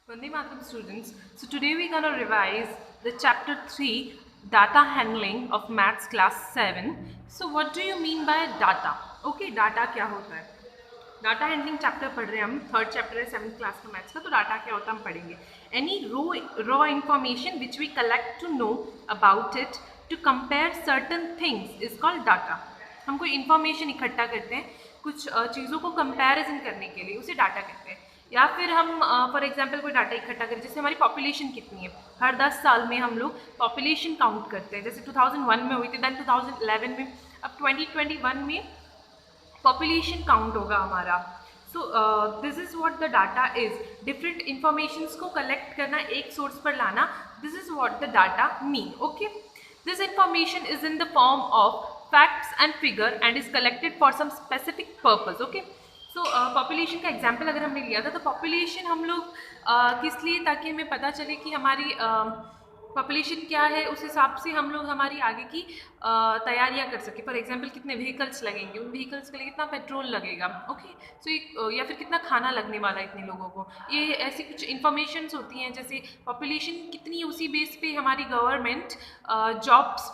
Vande Mataram students, so today we're going to revise the chapter 3 data handling of maths class 7. So what do you mean by data? Okay, data क्या होता है? Data handling chapter पढ़ रहे हैं हम, third chapter है 7th class का maths का। तो डाटा क्या होता है हम पढ़ेंगे। Any raw information which we collect to know about it to compare certain things is called data. हम कोई इंफॉर्मेशन इकट्ठा करते हैं कुछ चीज़ों को कंपैरिजन करने के लिए, उसे डाटा कहते हैं। या फिर हम फॉर एग्जांपल कोई डाटा इकट्ठा करें, जैसे हमारी पॉपुलेशन कितनी है। हर 10 साल में हम लोग पॉपुलेशन काउंट करते हैं, जैसे 2001 में हुई थी, दैन 2011 में, अब 2021 में पॉपुलेशन काउंट होगा हमारा। So this is what the data is. Different informations को कलेक्ट करना, एक सोर्स पर लाना, this is what the data mean. Okay, this information is in the form of facts and figure and is collected for some specific purpose. Okay, so population का example अगर हमने लिया था, तो पॉपुलेशन हम लोग किस लिए, ताकि हमें पता चले कि हमारी पॉपुलेशन क्या है, उस हिसाब से हम लोग हमारी आगे की तैयारियां कर सके। फॉर एग्जांपल कितने व्हीकल्स लगेंगे, उन व्हीकल्स के लिए कितना पेट्रोल लगेगा। ओके, सो या फिर कितना खाना लगने वाला है इतने लोगों को। ये ऐसी कुछ इंफॉर्मेशंस होती हैं, जैसे पॉपुलेशन कितनी, उसी बेस पे हमारी गवर्नमेंट जॉब्स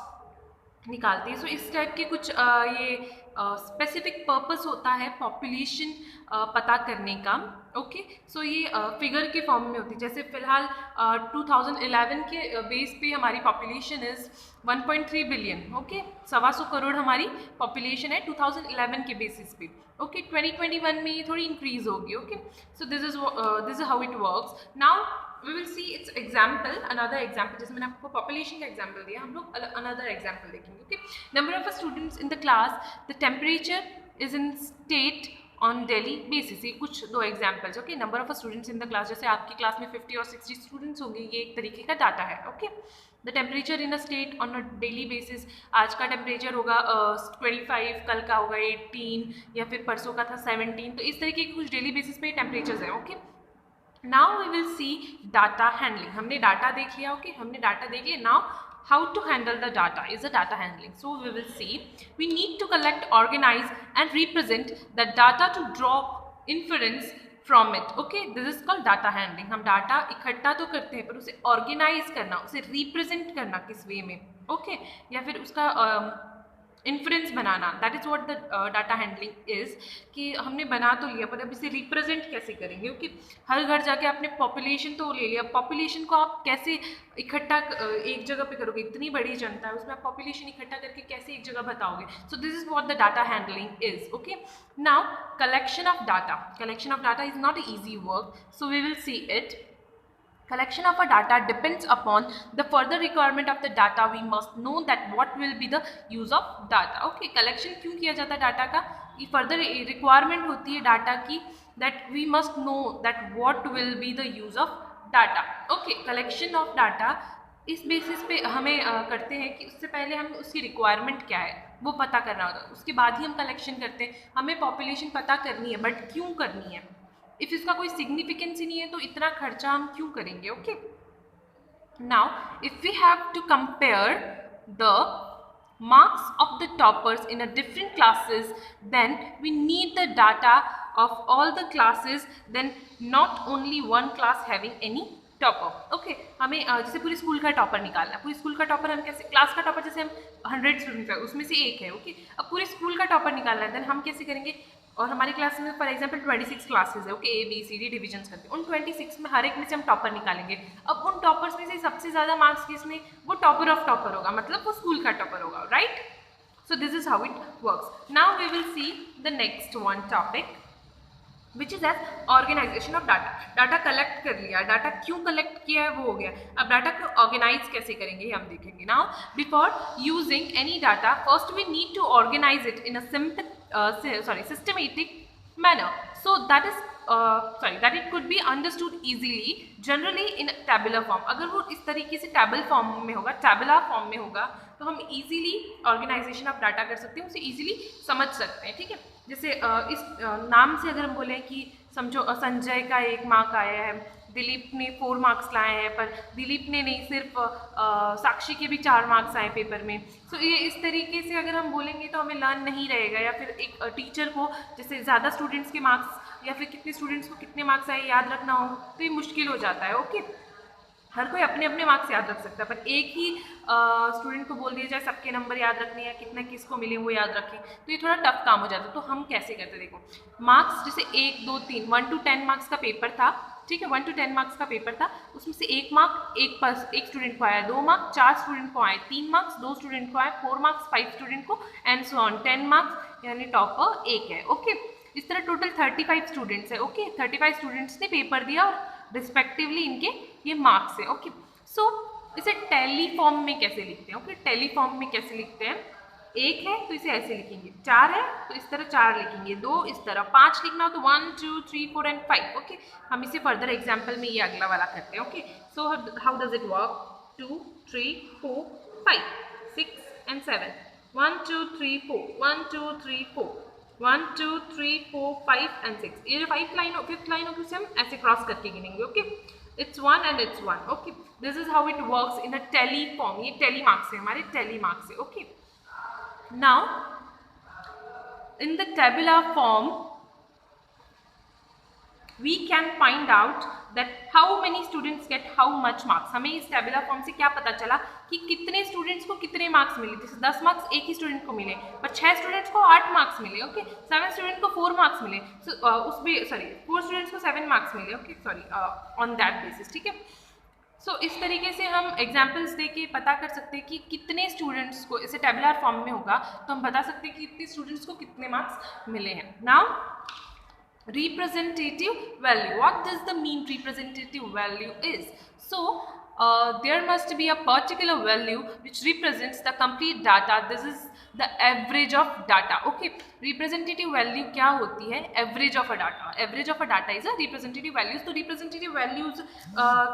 निकालती है। सो इस टाइप के कुछ ये स्पेसिफिक पर्पस होता है पॉपुलेशन पता करने का। ओके, सो ये फिगर के फॉर्म में होती है। जैसे फिलहाल 2011 के बेस पे हमारी population is 1.3 billion. Okay, 125 crore हमारी पॉपुलेशन है 2011 के बेसिस पे। ओके, 2021 में ये थोड़ी इंक्रीज होगी। Okay, so this is how it works. Now we will see its example, another example। जैसे मैंने आपको population का example दिया, हम लोग another example देखेंगे। okay, number of students in the class, the temperature is in state on daily basis। ये कुछ दो examples। okay, number of students in the class, जैसे आपकी क्लास में 50 और 60 students होंगे, ये एक तरीके का डाटा है। okay, the temperature in a state on a daily basis, आज का टेम्परेचर होगा 25, कल का होगा 18, या फिर परसों का था 17। तो इस तरीके के कुछ डेली बेसिस पे टेम्परेचर्स हैं। Okay, now we will see data handling. हमने डाटा देख लिया। ओके, हमने डाटा देख लिया। Now how to handle the data is a data handling. So we will see, we need to collect, organize and represent the data to draw inference from it. Okay, this is called data handling. हम data इकट्ठा तो करते हैं, पर उसे organise करना, उसे represent करना किस वे में। ओके, या फिर उसका inference banana, that is what the data handling is. कि हमने बना तो लिया, पर अब इसे रिप्रेजेंट कैसे करेंगे। क्योंकि हर घर जाके आपने पॉपुलेशन तो ले लिया, पॉपुलेशन को आप कैसे इकट्ठा एक जगह पे करोगे, इतनी बड़ी जनता है, उसमें आप पॉपुलेशन इकट्ठा करके कैसे एक जगह बताओगे। सो this is what the data handling is. Okay, now collection of data. Collection of data is not an easy work, so we will see it. Collection of a data depends upon the further requirement of the data. We must know that what will be the use of data. Okay, collection क्यों किया जाता है data का, ये further requirement होती है data की, that we must know that what will be the use of data. Okay, collection of data इस बेसिस पे हमें करते हैं कि उससे पहले हम उसकी रिक्वायरमेंट क्या है वो पता करना होता है, उसके बाद ही हम कलेक्शन करते हैं। हमें पॉपुलेशन पता करनी है, बट क्यों करनी है। इफ इसका कोई सिग्निफिकेंस ही नहीं है, तो इतना खर्चा हम क्यों करेंगे। Okay, now if we have to compare the marks of the toppers in a different classes, then we need the data of all the classes, then not only one class having any topper. Okay, हमें जैसे पूरी school का topper निकालना है। पूरी school का topper हम कैसे, क्लास का टॉपर जैसे हम 100 स्टूडेंट है उसमें से एक है। ओके, अब पूरी स्कूल का टॉपर निकालना है, देन हम कैसे करेंगे। और हमारी क्लास में फॉर एग्जांपल 26 क्लासेस है। ओके, ABCD डिविजन्स करके उन 26 में हर एक में से हम टॉपर निकालेंगे। अब उन टॉपर्स में से सबसे ज़्यादा मार्क्स किसमें, वो टॉपर ऑफ टॉपर होगा, मतलब वो स्कूल का टॉपर होगा। Right, so this is how it works. Now we will see the next one topic which is as organization of data. Data collect कर लिया, डाटा क्यों कलेक्ट किया है वो हो गया। अब डाटा को ऑर्गेनाइज कैसे करेंगे हम देखेंगे। Now before using any data, first we need to organize it in a simple systematic manner, so that it could be understood easily, generally in tabular form। अगर वो इस तरीके से टेबल फॉर्म में होगा, tabular फॉर्म में होगा, तो हम इजीली ऑर्गेनाइजेशन ऑफ डाटा कर सकते हैं, उसे इजीली समझ सकते हैं। ठीक है, जैसे इस नाम से अगर हम बोलें कि समझो संजय का 1 मार्क आया है, दिलीप ने 4 मार्क्स लाए हैं, पर दिलीप ने नहीं, सिर्फ साक्षी के भी 4 मार्क्स आए पेपर में। सो ये इस तरीके से अगर हम बोलेंगे तो हमें लर्न नहीं रहेगा, या फिर एक टीचर को जैसे ज़्यादा स्टूडेंट्स के मार्क्स या फिर कितने स्टूडेंट्स को कितने मार्क्स आए याद रखना हो तो ये मुश्किल हो जाता है। ओके, हर कोई अपने अपने मार्क्स याद रख सकता है, पर एक ही स्टूडेंट को बोल दिया जाए सबके नंबर याद रखने या कितना किसको मिले वो याद रखें तो ये थोड़ा टफ काम हो जाता है। तो हम कैसे करते, देखो मार्क्स जैसे 1 2 3 1 to 10 मार्क्स का पेपर था, ठीक है, 1 to 10 मार्क्स का पेपर था, उसमें से 1 मार्क एक स्टूडेंट को आया, 2 मार्क 4 स्टूडेंट को आए, 3 मार्क्स 2 स्टूडेंट को आए, 4 मार्क्स 5 स्टूडेंट को, एंड सो ऑन 10 मार्क्स यानी टॉपर 1 है। ओके, इस तरह टोटल 35 स्टूडेंट्स है। ओके, 35 स्टूडेंट्स ने पेपर दिया और रिस्पेक्टिवली इनके ये मार्क्स है। ओके, सो इसे टेली फॉर्म में कैसे लिखते हैं? ओके, टेली फॉर्म में कैसे लिखते हैं? 1 है तो इसे ऐसे लिखेंगे, 4 है तो इस तरह 4 लिखेंगे, 2 इस तरह, 5 लिखना हो तो 1 2 3 4 एंड 5। ओके, हम इसे फर्दर एग्जाम्पल में ये अगला वाला करते हैं। Okay, so how does it work? 2 3 4 5 6 and 7, 1 2 3 4 1 2 3 4 1 2 3 4 5 and 6। ये जो 5th लाइन हो, 5th लाइन होगी उसे हम ऐसे क्रॉस करके गिनेंगे। Okay, it's 1 and it's 1. Okay, this is how it works in a tally form. ये tally marks है, हमारे tally marks है। Okay, now in the tabular form we can find out that how many students get how much marks। हमें इस tabular form से क्या पता चला कि कितने स्टूडेंट्स को कितने मार्क्स मिले। जैसे 10 मार्क्स एक ही स्टूडेंट को मिले, पर 6 स्टूडेंट्स को 8 मार्क्स मिले। ओके, 7 स्टूडेंट को 4 मार्क्स मिले, उसमें 4 स्टूडेंट्स को 7 मार्क्स मिले। Okay, on that basis. ठीक है, सो इस तरीके से हम एग्जाम्पल्स दे के पता कर सकते हैं कि कितने स्टूडेंट्स को, इसे टेबुलर फॉर्म में होगा तो हम बता सकते हैं कि कितने स्टूडेंट्स को कितने मार्क्स मिले हैं। Now representative value, what does the mean representative value is? So there must be a particular value which represents the complete data. This is the average of data. Okay, representative value क्या होती है? average of a data. average of a data is a representative values. तो representative values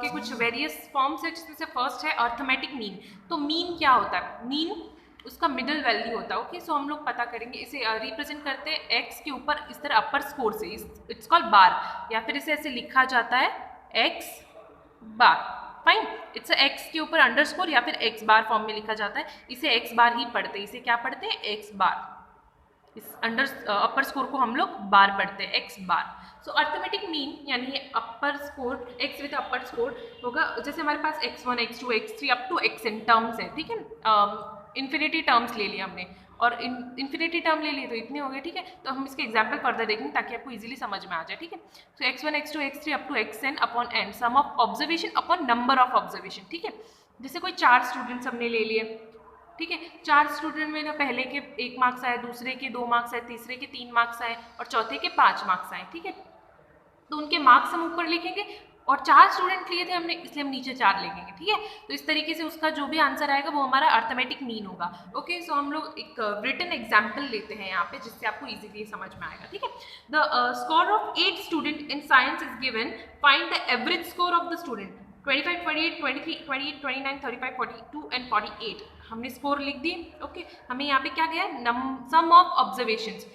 के कुछ various forms है, जिसमें से first है arithmetic mean। तो mean क्या होता है? mean उसका मिडल वैल्यू होता है। ओके, सो हम लोग पता करेंगे, इसे रिप्रेजेंट करते हैं एक्स के ऊपर इस तरह अपर स्कोर से, इट्स कॉल्ड बार, या फिर इसे ऐसे लिखा जाता है x bar. Fine, it's x के ऊपर अंडरस्कोर या फिर एक्स बार फॉर्म में लिखा जाता है। इसे एक्स बार ही पढ़ते हैं, इसे क्या पढ़ते हैं? X bar. इस अपर स्कोर को हम लोग बार पढ़ते हैं, x bar. So arithmetic mean यानी ये upper score, x with upper score होगा। जैसे हमारे पास x1 x2 x3 up to xn terms है, ठीक है, इन्फिनिटी टर्म्स ले लिया हमने, और इन्फिनिटी टर्म ले लिए तो इतने हो गए। ठीक है, तो हम इसके एग्जाम्पल फर्दर देखेंगे ताकि आपको इजीली समझ में आ जाए। ठीक है, so x1 x2 x3 up to xn upon n, sum of observation upon number of observation. ठीक है, जैसे कोई 4 स्टूडेंट्स हमने ले लिए, ठीक है, 4 स्टूडेंट में ना पहले के 1 मार्क्स आए, दूसरे के 2 मार्क्स आए, तीसरे के 3 मार्क्स आए और चौथे के 5 मार्क्स आए। ठीक है, तो उनके मार्क्स हम ऊपर लिखेंगे, और 4 स्टूडेंट लिए थे हमने इसलिए हम नीचे 4 लिखेंगे। ठीक है, तो इस तरीके से उसका जो भी आंसर आएगा वो हमारा अर्थमेटिक मीन होगा। ओके, सो हम लोग एक रिटन एग्जाम्पल लेते हैं यहाँ पे, जिससे आपको इजीली समझ में आएगा। ठीक है, the score of 8 student in science is given, find the average score of the student 25 28 23 28 29 35 42 and 48। हमने स्कोर लिख दिए। ओके, हमें यहाँ पे क्या गया? सम ऑफ ऑब्जर्वेशंस,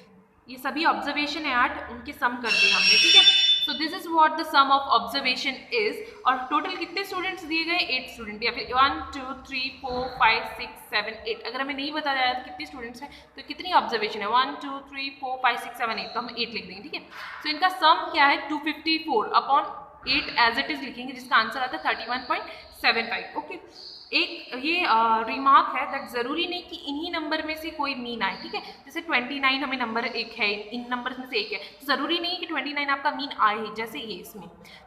ये सभी ऑब्जर्वेशन है 8, उनके सम कर दिए हमने। ठीक है, so this is what the sum of observation is. और टोटल कितने स्टूडेंट्स दिए गए? 8 स्टूडेंट, या फिर 1 2 3 4 5 6 7 8। अगर हमें नहीं बताया जाए तो कितने स्टूडेंट्स हैं तो कितनी ऑब्जर्वेशन है 1 2 3 4 5 6 7 8, तो हम 8 लिख देंगे। ठीक है, सो इनका सम क्या है? 254 अपॉन 8 एज इट इज लिखेंगे, जिसका आंसर आता है 31.75। ओके, एक ये रिमार्क है दैट ज़रूरी नहीं कि इन्हीं नंबर में से कोई मीन आए। ठीक है, जैसे 29 हमें नंबर एक है, इन नंबर में से एक है, ज़रूरी नहीं कि 29 आपका मीन आए ही। जैसे ये इसमें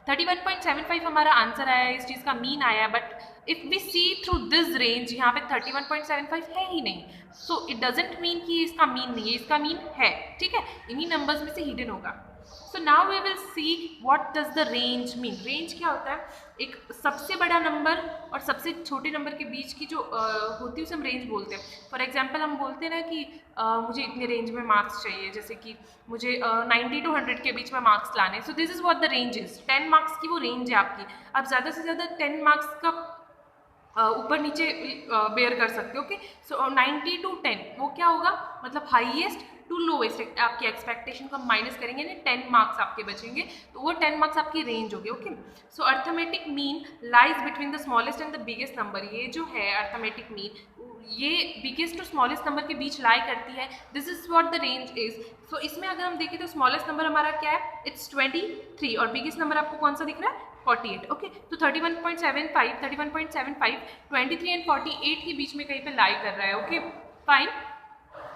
31.75 हमारा आंसर आया है, इस चीज़ का मीन आया, but if we see through this range यहाँ पे 31.75 है ही नहीं, सो इट डजेंट मीन कि इसका मीन नहीं है, इसका मीन है। ठीक है, इन्हीं नंबर्स में से हिडन होगा। So now we will see what does the range mean. Range क्या होता है? एक सबसे बड़ा नंबर और सबसे छोटे नंबर के बीच की जो होती है उसे हम रेंज बोलते हैं। फॉर एग्जांपल हम बोलते हैं ना कि मुझे इतने रेंज में मार्क्स चाहिए, जैसे कि मुझे 90 to 100 के बीच में मार्क्स लाने। सो this is what the range is. 10 marks की वो रेंज है आपकी। आप ज़्यादा से ज़्यादा 10 मार्क्स का ऊपर नीचे बेयर कर सकते हो। ओके, सो 90 to 10 वो क्या होगा, मतलब हाईएस्ट टू लोएस्ट आपकी एक्सपेक्टेशन को हम माइनस करेंगे ना, 10 मार्क्स आपके बचेंगे, तो वो 10 मार्क्स आपकी रेंज होगी। Okay, so arithmetic mean lies between the smallest and the biggest number. ये जो है अर्थमेटिक मीन, ये बिगेस्ट टू स्मॉलेस्ट नंबर के बीच लाई करती है। This is what the range is. So इसमें अगर हम देखें तो स्मॉलेस्ट नंबर हमारा क्या है, इट्स 23, और बिगेस्ट नंबर आपको कौन सा दिख रहा है, 48। ओके, तो 31.75, 31.75, 23 एंड 48 के बीच में कहीं पे लाई कर रहा है। Okay, fine.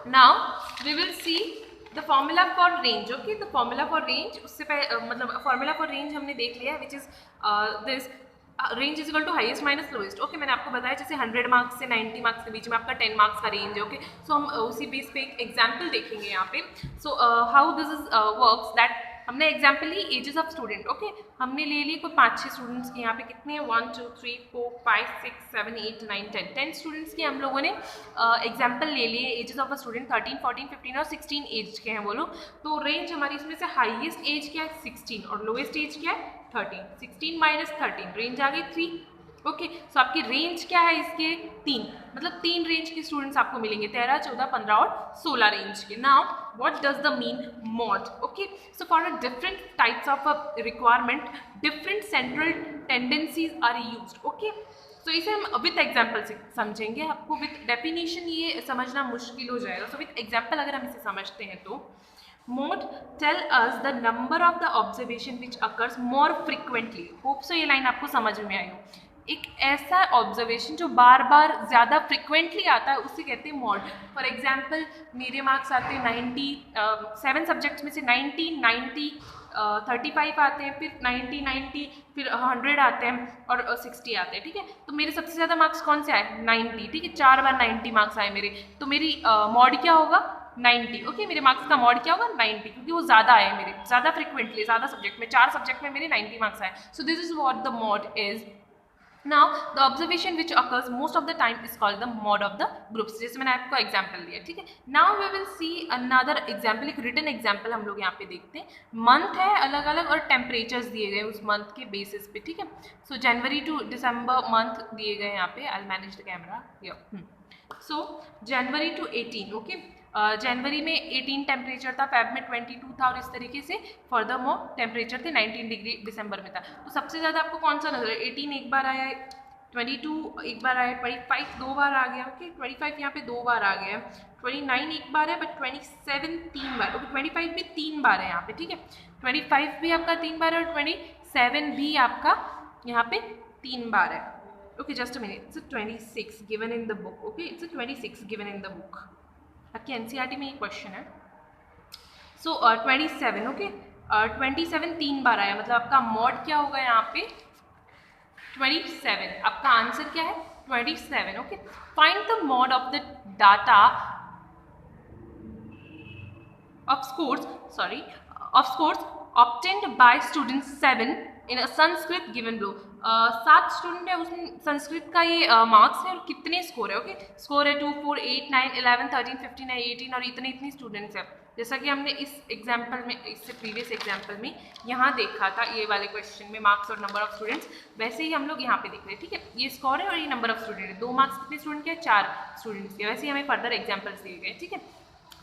Now we will see the formula for range. Okay, the formula for range, उससे मतलब फॉर्मूला फॉर रेंज हमने देख लिया है, which is this range is equal to highest minus lowest. Okay, मैंने आपको बताया जैसे 100 मार्क्स से 90 मार्क्स के बीच में आपका 10 मार्क्स का रेंज है। ओके, सो हम उसी बेस पे एक एग्जाम्पल देखेंगे यहाँ पे। So how this is works, that हमने एग्जाम्पल ली एजेस ऑफ स्टूडेंट। ओके, हमने ले लिए कोई 5-6 स्टूडेंट्स के, यहाँ पे कितने हैं, 1 2 3 4 5 6 7 8 9 10 स्टूडेंट्स के हम लोगों ने एग्जाम्पल ले लिए एजेस ऑफ अ स्टूडेंट। 13 14 15 और 16 एज के हैं वो लोग। तो रेंज हमारी इसमें से हाईएस्ट एज क्या है 16 और लोएस्ट एज क्या है 13। 16 माइनस 13, रेंज आ गई 3। ओके, सो आपकी रेंज क्या है इसके, 3, मतलब 3 रेंज के स्टूडेंट्स आपको मिलेंगे, 13 14 15 और 16 रेंज के। Now what does the mean mode. Okay, so for a different types of a requirement different central tendencies are used. Okay, so इसे हम विथ एग्जाम्पल से समझेंगे, आपको विथ डेफिनेशन ये समझना मुश्किल हो जाएगा। सो विथ एग्जाम्पल अगर हम इसे समझते हैं तो mode tell us the number of the observation which occurs more frequently. Hope so ये लाइन आपको समझ में आई हो। एक ऐसा ऑब्जर्वेशन जो बार बार ज़्यादा फ्रिक्वेंटली आता है उसे कहते हैं मॉड। फॉर एग्जाम्पल मेरे मार्क्स आते हैं 90, 7 सब्जेक्ट्स में से 90 90 35 आते हैं, फिर 90 90, फिर 100 आते हैं और 60 आते हैं। ठीक है, तो मेरे सबसे ज़्यादा मार्क्स कौन से आए, 90। ठीक है, 4 बार 90 मार्क्स आए मेरे, तो मेरी मॉड क्या होगा, 90। ओके, मेरे मार्क्स का मॉड क्या होगा, 90, क्योंकि वो ज़्यादा आए मेरे, ज़्यादा फ्रिक्वेंटली, ज़्यादा सब्जेक्ट में, 4 सब्जेक्ट में मेरे 90 मार्क्स आए। सो this is what the mod is. Now the observation which occurs most of the time is called the mode of the groups, जैसे मैंने आपको एग्जाम्पल दिया। ठीक है, now we will see another example, एक written example हम लोग यहाँ पे देखते हैं। मंथ है अलग अलग और टेम्परेचर्स दिए गए उस मंथ के बेसिस पे। ठीक है, सो जनवरी टू दिसंबर मंथ दिए गए यहाँ पे। I manage the camera. So January to 18। Okay, जनवरी में 18 टेम्परेचर था, फेब में 22 था, और इस तरीके से फर्दर मोर टेम्परेचर थे, 19 डिग्री दिसंबर में था। तो सबसे ज़्यादा आपको कौन सा नजर है, 18 एक बार आया है, 22 एक बार आया, 25 2 बार आ गया। ओके, 25 यहाँ पे 2 बार आ गया, 29 एक बार है, बट 27 3 बार। ओके, 25 भी 3 बार है यहाँ पे। ठीक है, 25 भी आपका 3 बार है और 27 भी आपका यहाँ पे 3 बार है। Okay, just a minute, it's 26 given in the book. Okay, it's 26 given in the book, आपकी एनसीईआरटी में एक क्वेश्चन है। सो 27। ओके, 27 3 बार आया, मतलब आपका मॉड क्या होगा यहाँ पे, 27। आपका आंसर क्या है, 27। Okay, find the mode of the data of scores obtained by student 7 in a Sanskrit given below। 7 student है, उसमें संस्कृत का ये मार्क्स है और कितने स्कोर है। ओके, स्कोर है 2 4 8 9 11 13 15 18 और इतनी स्टूडेंट्स है। जैसा कि हमने इस एग्जाम्पल में, इससे प्रीवियस एग्जाम्पल में यहाँ देखा था, ये वाले क्वेश्चन में मार्क्स और नंबर ऑफ स्टूडेंट्स, वैसे ही हम लोग यहाँ पे देख रहे हैं। ठीक है, ये स्कोर है और ये नंबर ऑफ स्टूडेंट है। 2 मार्क्स कितने स्टूडेंट के, 4 स्टूडेंट्स के। वैसे ही हमें फर्दर एग्जाम्पल्स दिए गए। ठीक है,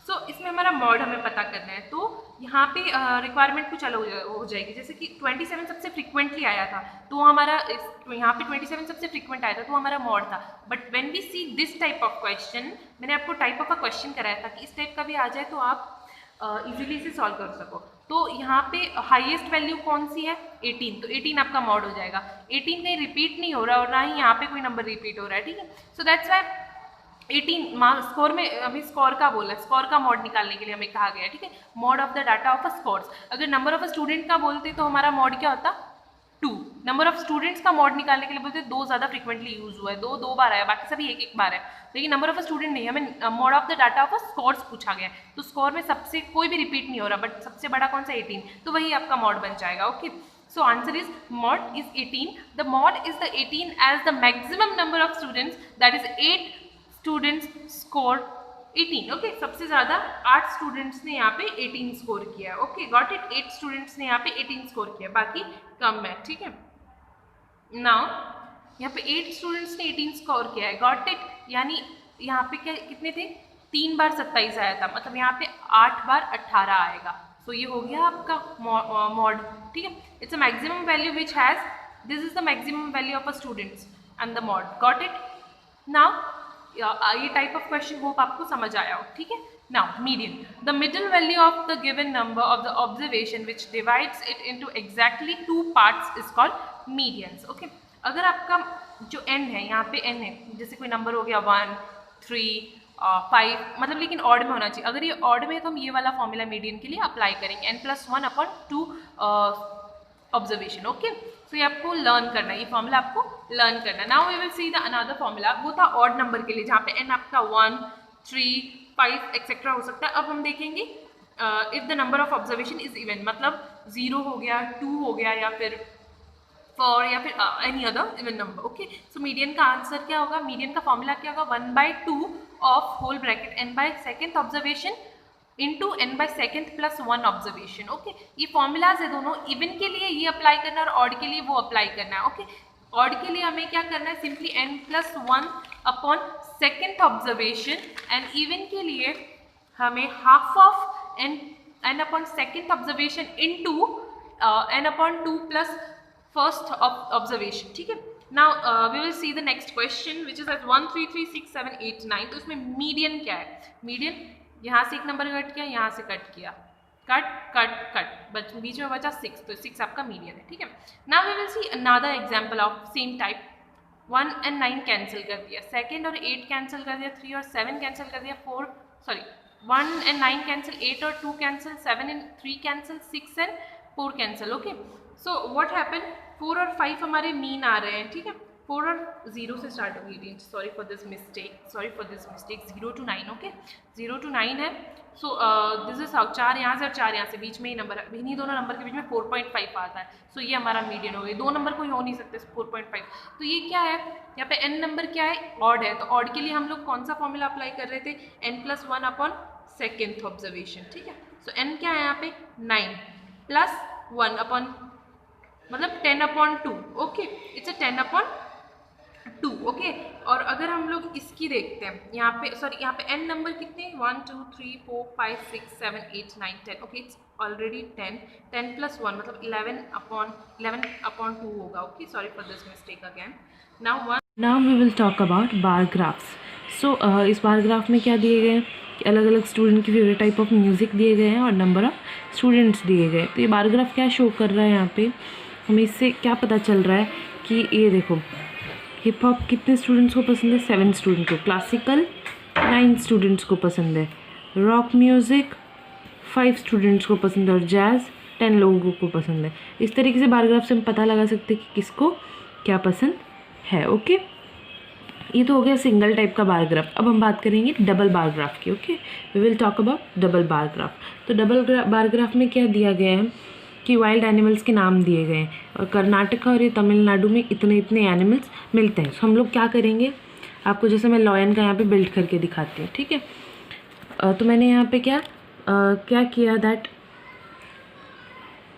सो इसमें हमारा मॉड हमें पता करना है, तो यहाँ पे रिक्वायरमेंट कुछ अलग हो जाएगी। जैसे कि 27 सबसे फ्रिक्वेंटली आया था, तो हमारा यहाँ पे 27 सबसे फ्रिक्वेंट आया था, तो हमारा मॉड था। But when we see this type of question, मैंने आपको टाइप ऑफ अ क्वेश्चन कराया था कि इस टाइप का भी आ जाए तो आप इजीली इसे सॉल्व कर सको। तो यहाँ पे हाईएस्ट वैल्यू कौन सी है, 18, तो 18 आपका मॉड हो जाएगा। 18 कहीं रिपीट नहीं हो रहा और ना ही यहाँ पे कोई नंबर रिपीट हो रहा है। ठीक है, so that's why 18 marks score में हमें स्कोर का बोला, स्कोर का मॉड निकालने के लिए हमें कहा गया। ठीक है, mod of the data of a scores. अगर नंबर ऑफ अ स्टूडेंट का बोलते तो हमारा मॉड क्या होता, 2। नंबर ऑफ स्टूडेंट्स का मॉड निकालने के लिए बोलते 2 ज़्यादा फ्रिक्वेंटली यूज हुआ है, 2 बार आया, बाकी सभी 1 बार है। लेकिन नंबर ऑफ अ स्टूडेंट नहीं, हमें mod of the data of a scores पूछा गया, तो स्कोर में सबसे कोई भी रिपीट नहीं हो रहा, बट सबसे बड़ा कौन सा, 18, तो वही आपका मॉड बन जाएगा। Okay, so answer is mod is 18. The mod is the 18 as the maximum number of students, that is 8 students scored 18। Okay, सबसे ज़्यादा 8 स्टूडेंट्स ने यहाँ पे 18 स्कोर किया। ओके, गॉट इट, 8 स्टूडेंट्स ने यहाँ पे 18 स्कोर किया, बाकी कम है। ठीक है, नाउ यहाँ पे 8 स्टूडेंट्स ने 18 स्कोर किया है, गॉट इट। यानी यहाँ पे क्या कितने थे, 3 बार 27 आया था, मतलब यहाँ पे 8 बार 18 आएगा। सो ये हो गया आपका मॉड, ठीक है। It's a maximum value which has, this is the maximum value of a students and the mod, got it. Now ये टाइप ऑफ क्वेश्चन होप आपको समझ आया हो, ठीक है। Now median, the middle value of the given number of the observation which divides it into exactly 2 parts is called medians, okay. अगर आपका जो n है, यहाँ पे n है, जैसे कोई नंबर हो गया 1, 3, 5, मतलब लेकिन ऑड में होना चाहिए। अगर ये ऑड में है तो हम ये वाला फॉर्मूला मीडियन के लिए अप्लाई करेंगे, n+1/2 ऑब्जर्वेशन, ओके। तो ये आपको लर्न करना है, ये फॉर्मूला आपको लर्न करना है। Now we will see the another formula, वो था ऑड नंबर के लिए, जहाँ पे n आपका 1, 3, 5 एक्सेट्रा हो सकता है। अब हम देखेंगे if the number of observation is even, मतलब 0 हो गया, 2 हो गया, या फिर 4, या फिर any other even number, okay. So median का आंसर क्या होगा, मीडियन का फॉर्मूला क्या होगा, 1/2 of whole bracket n/2 observation into n/2 + 1 observation, okay. ये फॉर्मूलाज है दोनों, इवन के लिए ये अप्लाई करना है और ऑड के लिए वो अप्लाई करना है, ओके। ऑड के लिए हमें क्या करना है, simply n+1/2 observation, and even के लिए हमें half of n/2 observation into n/2 plus first observation, ठीक है। Now we will see the next question which is at 1, 3, 3, 6, 7, 8, 9। तो इसमें मीडियन क्या है, मीडियन यहाँ से एक नंबर कट किया, यहाँ से कट किया, कट कट कट, बीच में बचा 6, तो 6 आपका मीडियन है, ठीक है। Now we will see another example of same type. 1 and 9 cancel कर दिया, 2 और 8 कैंसिल कर दिया, 3 और 7 कैंसिल कर दिया, 1 and 9 कैंसिल, 8 और 2 cancel, 7 and 3 cancel, 6 and 4 cancel, okay. So what happen, 4 और 5 हमारे मीन आ रहे हैं, ठीक है। 4 और 0 से स्टार्ट होगी, sorry for this mistake, 0 to 9, okay. 0 to 9 है। सो दिस इज हाउ, 4 यहाँ से और 4 यहाँ से, बीच में ही नंबर, इन्हीं दोनों नंबर के बीच में 4.5 आता है। सो ये हमारा मीडियन हो गया, दो नंबर कोई हो नहीं सकते 4.5। तो ये क्या है, यहाँ पे n नंबर क्या है, ऑड है, तो ऑड के लिए हम लोग कौन सा फॉर्मूला अप्लाई कर रहे थे, n+1/2 ऑब्जर्वेशन, ठीक है। सो n क्या है यहाँ पे, 9 प्लस 1 मतलब 10/2, ओके। It's a 10/2, okay. और अगर हम लोग इसकी देखते हैं, यहाँ पे यहाँ पे n नंबर कितने, 1, 2, 3, 4, 5, 6, 7, 8, 9, 10, ओके। इट्स ऑलरेडी 10 + 1 मतलब 11/2 होगा, okay. Sorry for this mistake again. Now we will talk about bar graphs. So इस बार ग्राफ में क्या दिए गए हैं, अलग अलग स्टूडेंट की फेवरेट टाइप ऑफ म्यूज़िक दिए गए हैं और नंबर ऑफ स्टूडेंट्स दिए गए। तो ये बार ग्राफ क्या शो कर रहा है, यहाँ पे हमें इससे क्या पता चल रहा है कि ये देखो, हिप हॉप कितने स्टूडेंट्स को पसंद है, 7 स्टूडेंट को, क्लासिकल 9 स्टूडेंट्स को पसंद है, रॉक म्यूज़िक 5 स्टूडेंट्स को पसंद है, और जैज़ 10 लोगों को पसंद है। इस तरीके से बार ग्राफ से हम पता लगा सकते हैं कि किसको क्या पसंद है, ओके। ये तो हो गया सिंगल टाइप का बार ग्राफ। अब हम बात करेंगे डबल बार ग्राफ की, okay. We will talk about double bar graph. तो डबल बार ग्राफ में क्या दिया गया है कि वाइल्ड एनिमल्स के नाम दिए गए हैं, और कर्नाटक और ये तमिलनाडु में इतने इतने एनिमल्स मिलते हैं। तो हम लोग क्या करेंगे, आपको जैसे मैं लॉयन का यहाँ पे बिल्ड करके दिखाती हूँ, ठीक है। तो मैंने यहाँ पे क्या किया दैट,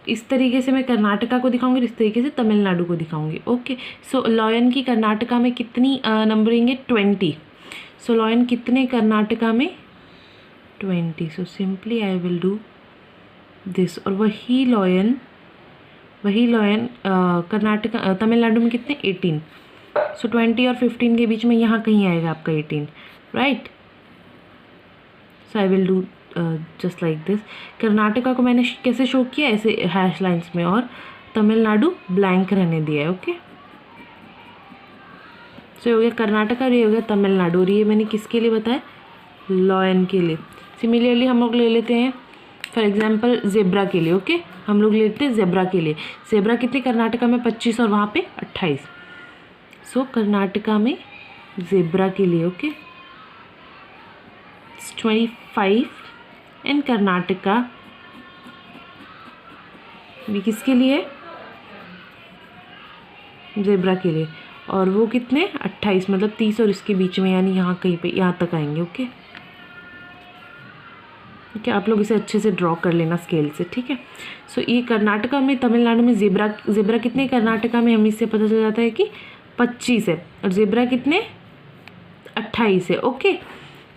इस तरीके से मैं कर्नाटका को दिखाऊंगी, इस तरीके से तमिलनाडु को दिखाऊंगी, ओके। सो लॉयन की कर्नाटका में कितनी नंबरिंग है, 20। सो लॉयन कितने कर्नाटका में, 20। So simply I will do this. और वही लॉयन कर्नाटका तमिलनाडु में कितने, 18। सो 20 और 15 के बीच में यहाँ कहीं आएगा आपका 18, right. So I will do just like this. Karnataka को मैंने कैसे शो किया, ऐसे हैश लाइन्स में, और तमिलनाडु ब्लैंक रहने दिया है, ओके। सो हो गया कर्नाटका और ये हो गया तमिलनाडु, और ये मैंने किसके लिए बताया, लॉयन के लिए। सिमिलरली हम लोग ले लेते हैं फॉर एग्जाम्पल जेब्रा के लिए, ओके। हम लोग लेते हैं जेब्रा के लिए। जेब्रा कितने कर्नाटका में, 25 और वहाँ पे 28। सो कर्नाटका में जेब्रा के लिए, ओके, 25 एंड कर्नाटका भी किसके लिए, जेब्रा के लिए, और वो कितने, 28 मतलब 30 और इसके बीच में, यानी यहाँ कहीं पे, यहाँ तक आएंगे, ओके। ठीक है, आप लोग इसे अच्छे से ड्रॉ कर लेना स्केल से, ठीक है। सो ये कर्नाटका में, तमिलनाडु में जेब्रा कितने कर्नाटका में, हमें इससे पता चल जाता है कि 25 है और ज़ेब्रा कितने 28 है। ओके,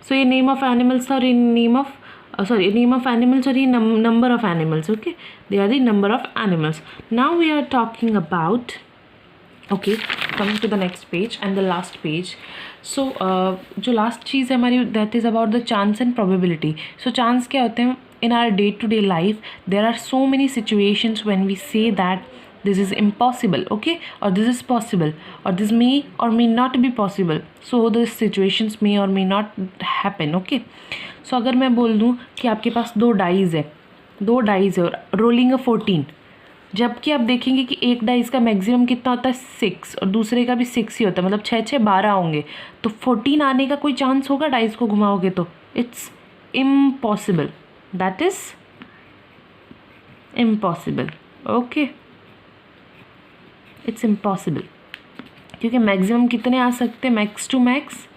सो ये नेम ऑफ एनिमल्स था और ये name of name of animals और ये number of animals. Okay, they are the number of animals. Now we are talking about okay, coming to the next page and the last page. So जो last चीज़ है हमारी that is about the chance and probability. So chance क्या होते हैं in our day-to-day life? There are so many situations when we say that this is impossible, okay, or this is possible, or this may or may not be possible. So those situations may or may not happen. Okay, so अगर मैं बोल दूँ कि आपके पास दो dies है और rolling अ 14, जबकि आप देखेंगे कि एक डाइस का मैक्सिमम कितना होता है 6 और दूसरे का भी 6 ही होता है, मतलब 6 6 12 होंगे, तो 14 आने का कोई चांस होगा डाइस को घुमाओगे तो? It's impossible. That is impossible. Okay, it's impossible. क्योंकि मैक्सिमम कितने आ सकते हैं? मैक्स टू मैक्स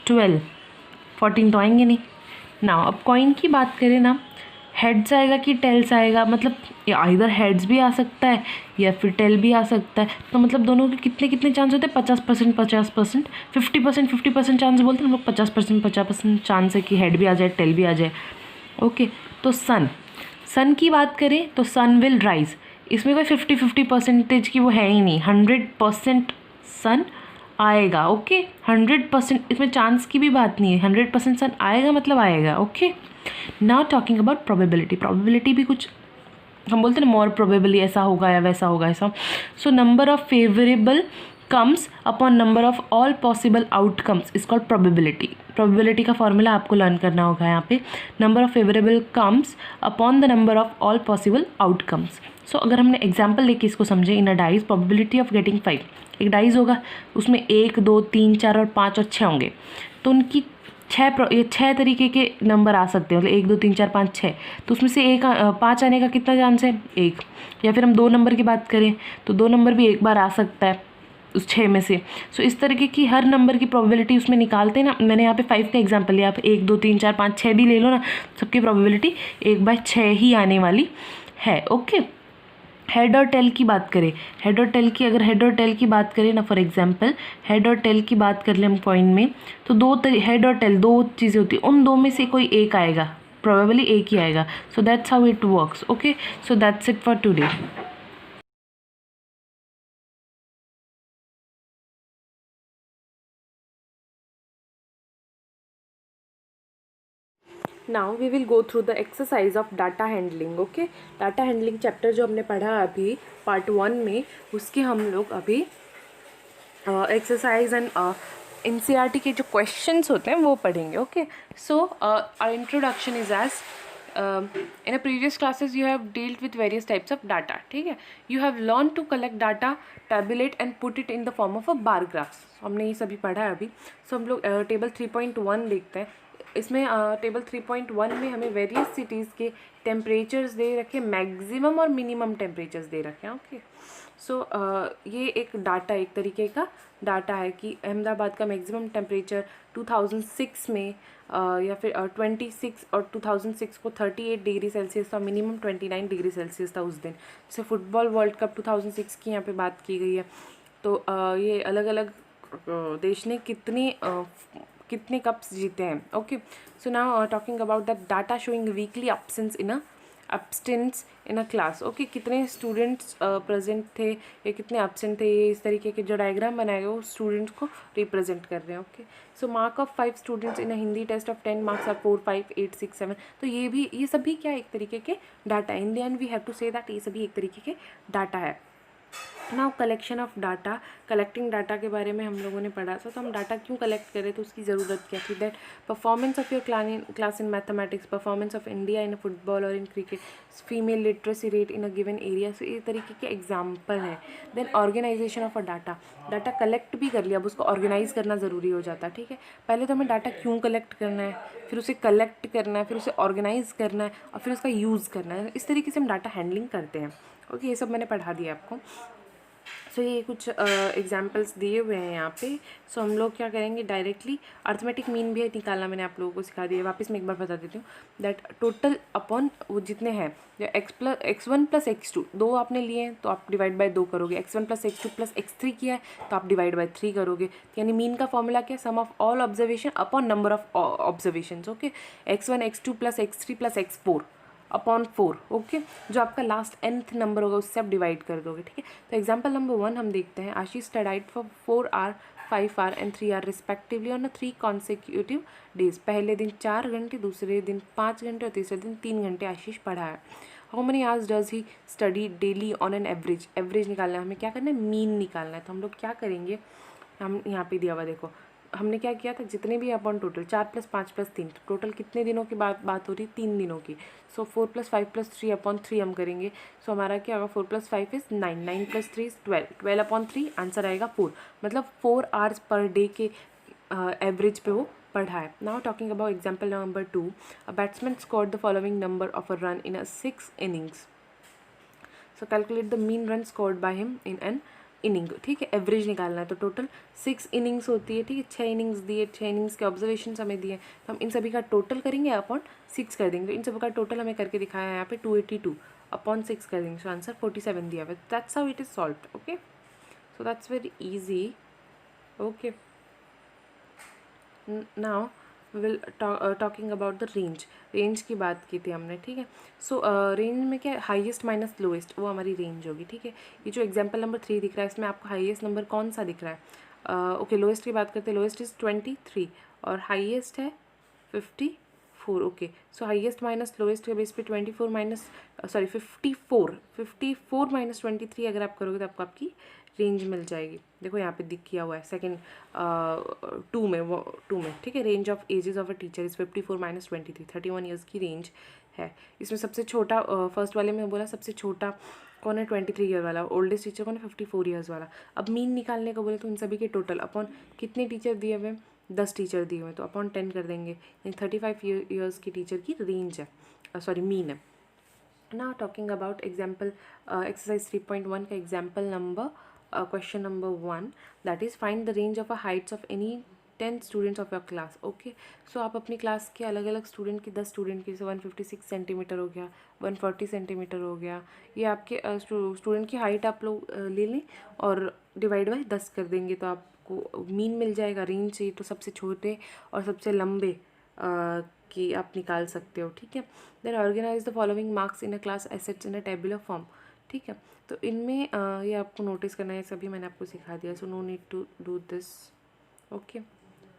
12, 14 तो आएंगे नहीं. नाउ अब कॉइन की बात करें ना, हेड्स आएगा कि टेल्स आएगा, मतलब इधर हेड्स भी आ सकता है या फिर टेल भी आ सकता है, तो मतलब दोनों के कितने कितने चांस होते हैं? 50%, 50%, 50% चांस बोलते हैं हम लोग. 50% चांस है कि हेड भी आ जाए टेल भी आ जाए. ओके, तो सन की बात करें तो सन विल राइज. इसमें कोई 50-50% की वो है ही नहीं, 100% सन आएगा. ओके, 100%, इसमें चांस की भी बात नहीं है, 100% सन आएगा मतलब आएगा. Okay, now talking about probability. Probability भी कुछ हम बोलते हैं ना, मोर प्रोबेबली ऐसा होगा या वैसा होगा ऐसा. So number of favourable comes upon number of all possible outcomes is called probability. Probability का फॉर्मूला आपको लर्न करना होगा यहाँ पे. Number of favourable comes upon the number of all possible outcomes. So अगर हमने एग्जाम्पल लेके इसको समझे, in a dice probability of getting 5, एक डाइज होगा उसमें 1 2 3 4 और 5 और 6 होंगे, तो उनकी 6 तरीके के नंबर आ सकते हैं, मतलब 1 2 3 4 5 6, तो उसमें से 5 आने का कितना चांस है? 1. या फिर हम 2 नंबर की बात करें तो 2 नंबर भी एक बार आ सकता है उस 6 में से. सो इस तरीके की हर नंबर की प्रोबेबिलिटी उसमें निकालते हैं ना. मैंने यहाँ पे 5 का एग्जांपल लिया, आप 1 2 3 4 5 6 भी ले लो ना, सबकी प्रोबेबिलिटी 1/6 ही आने वाली है. ओके, हेड और टेल की बात करें, हेड और टेल की, अगर हेड और टेल की बात करें ना, फॉर एग्जांपल हेड और टेल की बात कर लें हम कॉइन में, तो हेड और टेल 2 चीज़ें होती हैं, उन 2 में से कोई एक आएगा, प्रोबेबली एक ही आएगा. So that's how it works. Okay, so that's it for today. Now we will go through the exercise of data handling. Okay, data handling chapter जो हमने पढ़ा अभी पार्ट 1 में, उसके हम लोग अभी एक्सरसाइज एंड NCERT के जो क्वेश्चंस होते हैं वो पढ़ेंगे. Okay, so our introduction is as in a previous classes you have dealt with various types of data. ठीक है, you have learned to collect data, tabulate and put it in the form of a bar graphs. हमने ये सभी पढ़ा है अभी. सो हम लोग टेबल 3.1 देखते हैं. इसमें टेबल 3.1 में हमें वेरियस सिटीज़ के टेम्परेचर्स दे रखे, मैक्सिमम और मिनिमम टेम्परेचर्स दे रखे हैं. ओके, सो ये एक डाटा, एक तरीके का डाटा है कि अहमदाबाद का मैक्सिमम टेम्परेचर 2006 में या फिर 26 और 2006 को 38 डिग्री सेल्सियस था, मिनिमम 29 डिग्री सेल्सियस था उस दिन. जैसे फुटबॉल वर्ल्ड कप 2006 की यहाँ पे बात की गई है, तो ये अलग अलग देश ने कितने कप्स जीते हैं. Okay, so now talking about that data showing weekly absence in a class. Okay, कितने स्टूडेंट्स प्रेजेंट थे या कितने एब्सेंट थे, ये इस तरीके के जो डायग्राम बनाए गए वो स्टूडेंट्स को रिप्रेजेंट कर रहे हैं. Okay, so mark of 5 students in a Hindi test of 10 marks are 4 5 8 6 7. तो ये सभी क्या एक तरीके के data. In the end we have to say that ये सभी एक तरीके के डाटा है. Now collection of data, collecting data के बारे में हम लोगों ने पढ़ा था. तो हम डाटा क्यों कलेक्ट करें, तो उसकी ज़रूरत क्या थी? That performance of your class in mathematics, performance of India in football और in cricket, female literacy rate in a given area. So ये तरीके के एग्जाम्पल हैं. Then organisation of a data collect भी कर लिया, अब उसको ऑर्गेनाइज करना ज़रूरी हो जाता है. ठीक है, पहले तो हमें डाटा क्यों कलेक्ट करना है, फिर उसे कलेक्ट करना है, फिर उसे ऑर्गेनाइज करना है और फिर उसका यूज़ करना है. इस तरीके से हम डाटा हैंडलिंग करते हैं. ओके, ये सब मैंने पढ़ा दिया आपको. सो ये कुछ एग्जाम्पल्स दिए हुए हैं यहाँ पे। सो हम लोग क्या करेंगे, डायरेक्टली अर्थमेटिक मीन भी निकालना मैंने आप लोगों को सिखा दिया। वापस मैं एक बार बता देती हूँ दैट टोटल अपॉन वो जितने हैं, x1 प्लस x2 दो आपने लिए हैं तो आप डिवाइड बाय 2 करोगे, x1 plus x2 plus x3 किया है तो आप डिवाइड बाय 3 करोगे। यानी मीन का फॉर्मूला क्या है, sum of all observation upon number of observation. Okay, x1 x2 plus x3 plus x4 upon 4। Okay, जो आपका लास्ट nth नंबर होगा उससे आप डिवाइड कर दोगे। ठीक है, तो एग्जाम्पल नंबर 1 हम देखते हैं। Ashish studied for 4 hour 5 hour and 3 hour respectively on 3 consecutive days. पहले दिन 4 घंटे, दूसरे दिन 5 घंटे और तीसरे दिन 3 घंटे आशीष पढ़ा है। How many hours does he study daily on an average. Average निकालना है हमें, क्या करना है, मीन निकालना है। तो हम लोग क्या करेंगे, हम यहाँ पे दिया हुआ देखो, हमने क्या किया था, जितने भी upon total 4 plus 5 plus 3, total कितने दिनों की बात हो रही है, 3 दिनों की। सो 4 प्लस 5 प्लस 3 अपॉन 3 हम करेंगे। सो हमारा क्या होगा, 4 plus 5 is 9, 9 plus 3 is 12, 12 upon 3 answer आएगा 4। मतलब 4 आवर्स पर डे के एवरेज पे वो पढ़ा है। Now talking about example number 2, a batsman scored the following number of a run in a 6 innings। So calculate the mean run scored by him in an inning. ठीक है, average निकालना है। तो टोटल 6 इनिंग्स होती है। ठीक है, 6 innings दिए, 6 इनिंग्स के ऑब्जर्वेशन हमें दिए, तो हम इन सभी का टोटल करेंगे अपॉन 6 कर देंगे। तो इन सभी का टोटल हमें करके दिखाया है यहाँ पे 282 अपॉन 6 कर देंगे। सो आंसर 47 दिया हुआ है। That's how it is solved. Okay, so that's very easy. Okay, now will talking about the range. Range की बात की थी हमने। ठीक है, सो रेंज में क्या, हाईएस्ट माइनस लोएस्ट, वो हमारी रेंज होगी। ठीक है, ये जो एग्जांपल नंबर 3 दिख रहा है इसमें आपको हाईएस्ट नंबर कौन सा दिख रहा है। ओके, लोएस्ट की बात करते हैं। लोएस्ट इज़ 23 और हाईएस्ट है 54। ओके, सो हाईएस्ट माइनस लोएस्ट के बेस पे 24 माइनस 54 माइनस 23 अगर आप करोगे तो आपको आपकी रेंज मिल जाएगी। देखो यहाँ पे दिख किया हुआ है सेकंड 2 में। ठीक है, range of ages of a teacher is 54 minus 23, 31 years की रेंज है। इसमें सबसे छोटा फर्स्ट वाले में बोला सबसे छोटा कौन है, 23 ईयर वाला। ओल्डेस्ट टीचर कौन है, 54 ईयर्स वाला। अब मीन निकालने को बोले तो उन सभी के टोटल अपॉन कितने टीचर दिए हुए, 10 टीचर दिए हुए, तो अपॉन 10 कर देंगे। यानी 35 ईयर्स की टीचर की रेंज है, सॉरी मीन है। Now talking about example exercise 3.1 का example number question number 1, that is find the range of a heights of any 10 students of your class। Okay, so आप अपनी क्लास के अलग अलग स्टूडेंट की 10 स्टूडेंट की, 156 सेंटीमीटर हो गया, 140 सेंटीमीटर हो गया, ये आपके स्टूडेंट की हाइट आप लोग ले लें और डिवाइड बाय 10 कर देंगे तो आपको मीन मिल जाएगा। रेंज चाहिए तो सबसे छोटे और सबसे लंबे कि आप निकाल सकते हो। ठीक है, then organize the following marks in a class assets in a tabular form. ठीक है, तो इनमें ये आपको नोटिस करना है, सभी मैंने आपको सिखा दिया, so no need to do this. Okay,